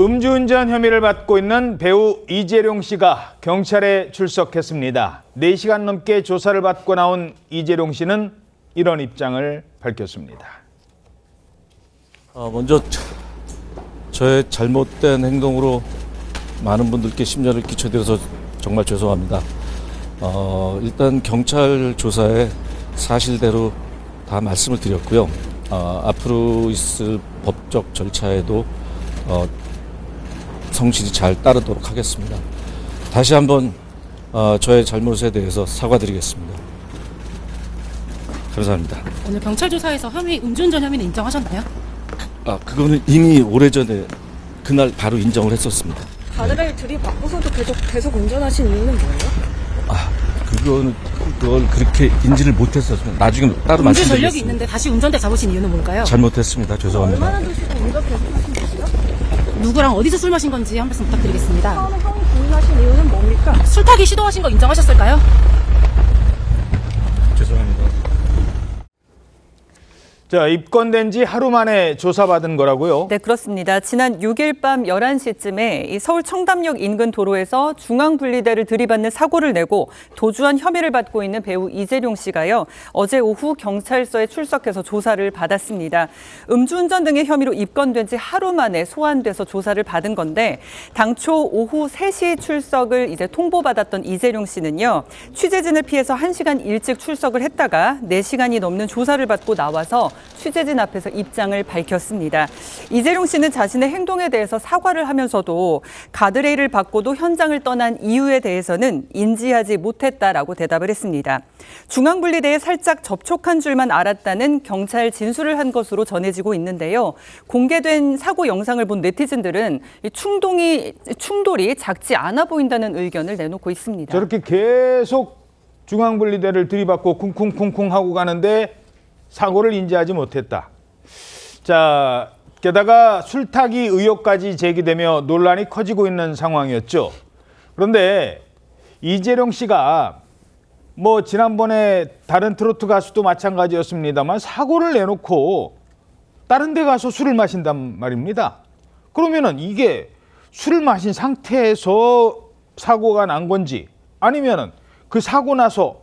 음주운전 혐의를 받고 있는 배우 이재룡 씨가 경찰에 출석했습니다. 4시간 넘게 조사를 받고 나온 이재룡 씨는 이런 입장을 밝혔습니다. 먼저 저의 잘못된 행동으로 많은 분들께 심려를 끼쳐드려서 정말 죄송합니다. 일단 경찰 조사에 사실대로 다 말씀을 드렸고요. 앞으로 있을 법적 절차에도 성실히 잘 따르도록 하겠습니다. 다시 한번 저의 잘못에 대해서 사과드리겠습니다. 감사합니다. 오늘 경찰 조사에서 음주운전 혐의는 인정하셨나요? 그거는 이미 오래전에 그날 바로 인정을 했었습니다. 가드레일 들이받고서도 계속 운전하신 이유는 뭐예요? 그걸 그렇게 인지를 못했었어요. 나중에 따로 음주 말씀드리겠습니다. 전력이 있는데 다시 운전대 잡으신 이유는 뭘까요? 잘못했습니다. 죄송합니다. 얼마나 드시고 운전 계속하신 거예요? 누구랑 어디서 술 마신 건지 한 말씀 부탁드리겠습니다. 처음에 형이 부인하신 이유는 뭡니까? 술 타기 시도하신 거 인정하셨을까요? 죄송합니다. 자, 입건된 지 하루 만에 조사받은 거라고요? 네, 그렇습니다. 지난 6일 밤 11시쯤에 이 서울 청담역 인근 도로에서 중앙분리대를 들이받는 사고를 내고 도주한 혐의를 받고 있는 배우 이재룡 씨가요. 어제 오후 경찰서에 출석해서 조사를 받았습니다. 음주운전 등의 혐의로 입건된 지 하루 만에 소환돼서 조사를 받은 건데 당초 오후 3시 출석을 이제 통보받았던 이재룡 씨는요. 취재진을 피해서 1시간 일찍 출석을 했다가 4시간이 넘는 조사를 받고 나와서 취재진 앞에서 입장을 밝혔습니다. 이재룡 씨는 자신의 행동에 대해서 사과를 하면서도 가드레일을 받고도 현장을 떠난 이유에 대해서는 인지하지 못했다라고 대답을 했습니다. 중앙분리대에 살짝 접촉한 줄만 알았다는 경찰 진술을 한 것으로 전해지고 있는데요. 공개된 사고 영상을 본 네티즌들은 충돌이 작지 않아 보인다는 의견을 내놓고 있습니다. 저렇게 계속 중앙분리대를 들이받고 쿵쿵쿵쿵 하고 가는데 사고를 인지하지 못했다. 자, 게다가 술타기 의혹까지 제기되며 논란이 커지고 있는 상황이었죠. 그런데 이재룡 씨가 지난번에 다른 트로트 가수도 마찬가지였습니다만 사고를 내놓고 다른 데 가서 술을 마신단 말입니다. 그러면은 이게 술을 마신 상태에서 사고가 난 건지 아니면은 그 사고 나서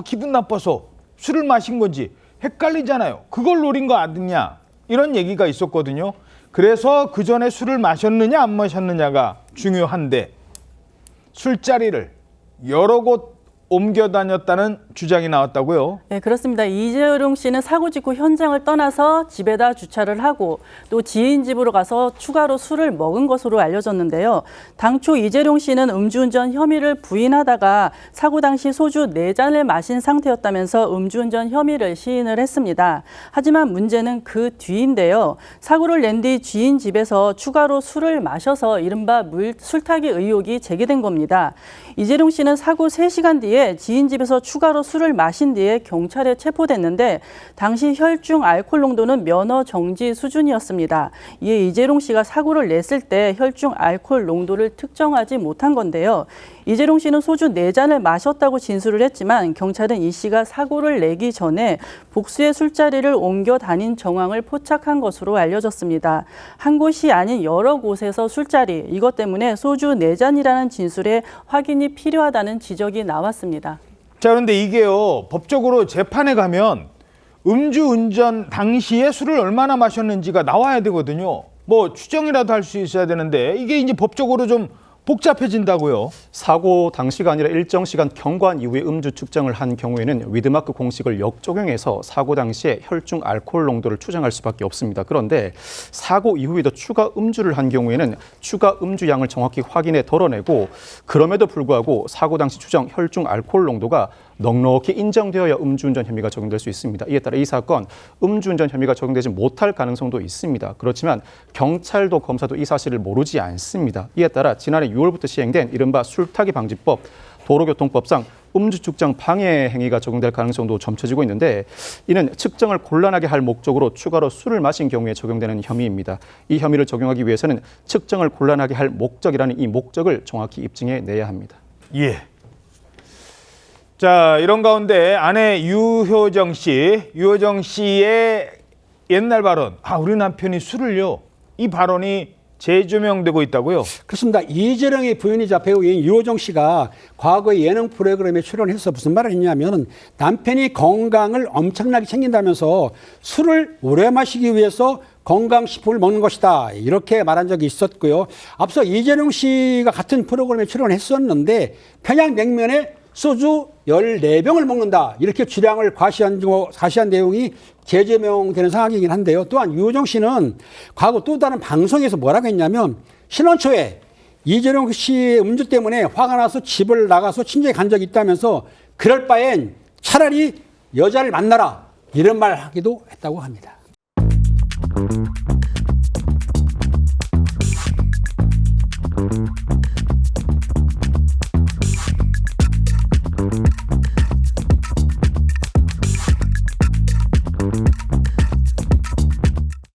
기분 나빠서 술을 마신 건지 헷갈리잖아요. 그걸 노린 거 아니냐 이런 얘기가 있었거든요. 그래서 그 전에 술을 마셨느냐 안 마셨느냐가 중요한데 술자리를 여러 곳 옮겨 다녔다는 주장이 나왔다고요? 네, 그렇습니다. 이재룡 씨는 사고 직후 현장을 떠나서 집에다 주차를 하고 또 지인 집으로 가서 추가로 술을 먹은 것으로 알려졌는데요. 당초 이재룡 씨는 음주운전 혐의를 부인하다가 사고 당시 소주 4잔을 마신 상태였다면서 음주운전 혐의를 시인을 했습니다. 하지만 문제는 그 뒤인데요. 사고를 낸 뒤 지인 집에서 추가로 술을 마셔서 이른바 술타기 의혹이 제기된 겁니다. 이재룡 씨는 사고 3시간 뒤에 지인 집에서 추가로 술을 마신 뒤에 경찰에 체포됐는데 당시 혈중 알코올 농도는 면허 정지 수준이었습니다. 이에 이재룡 씨가 사고를 냈을 때 혈중 알코올 농도를 특정하지 못한 건데요. 이재룡 씨는 소주 4잔을 마셨다고 진술을 했지만 경찰은 이 씨가 사고를 내기 전에 복수의 술자리를 옮겨 다닌 정황을 포착한 것으로 알려졌습니다. 한 곳이 아닌 여러 곳에서 술자리, 이것 때문에 소주 4잔이라는 진술에 확인이 필요하다는 지적이 나왔습니다. 자, 그런데 이게요, 법적으로 재판에 가면 음주운전 당시에 술을 얼마나 마셨는지가 나와야 되거든요. 추정이라도 할 수 있어야 되는데 이게 이제 법적으로 좀 복잡해진다고요? 사고 당시가 아니라 일정 시간 경과한 이후에 음주 측정을 한 경우에는 위드마크 공식을 역적용해서 사고 당시에 혈중 알코올 농도를 추정할 수밖에 없습니다. 그런데 사고 이후에도 추가 음주를 한 경우에는 추가 음주량을 정확히 확인해 덜어내고 그럼에도 불구하고 사고 당시 추정 혈중 알코올 농도가 넉넉히 인정되어야 음주운전 혐의가 적용될 수 있습니다. 이에 따라 이 사건 음주운전 혐의가 적용되지 못할 가능성도 있습니다. 그렇지만 경찰도 검사도 이 사실을 모르지 않습니다. 이에 따라 지난해 6월부터 시행된 이른바 술타기 방지법, 도로교통법상 음주 측정 방해 행위가 적용될 가능성도 점쳐지고 있는데 이는 측정을 곤란하게 할 목적으로 추가로 술을 마신 경우에 적용되는 혐의입니다. 이 혐의를 적용하기 위해서는 측정을 곤란하게 할 목적이라는 이 목적을 정확히 입증해내야 합니다. 예. 자, 이런 가운데 아내 유효정 씨의 옛날 발언, 우리 남편이 술을요, 이 발언이 재조명되고 있다고요? 그렇습니다. 이재령의 부인이자 배우인 유호정 씨가 과거에 예능 프로그램에 출연해서 무슨 말을 했냐면 남편이 건강을 엄청나게 챙긴다면서 술을 오래 마시기 위해서 건강식품을 먹는 것이다. 이렇게 말한 적이 있었고요. 앞서 이재령 씨가 같은 프로그램에 출연했었는데 평양냉면에 소주 14병을 먹는다. 이렇게 주량을 과시한 내용이 재조명되는 상황이긴 한데요. 또한 유호정 씨는 과거 또 다른 방송에서 뭐라고 했냐면 신혼 초에 이재령 씨의 음주 때문에 화가 나서 집을 나가서 친정에 간 적이 있다면서 그럴 바엔 차라리 여자를 만나라. 이런 말 하기도 했다고 합니다.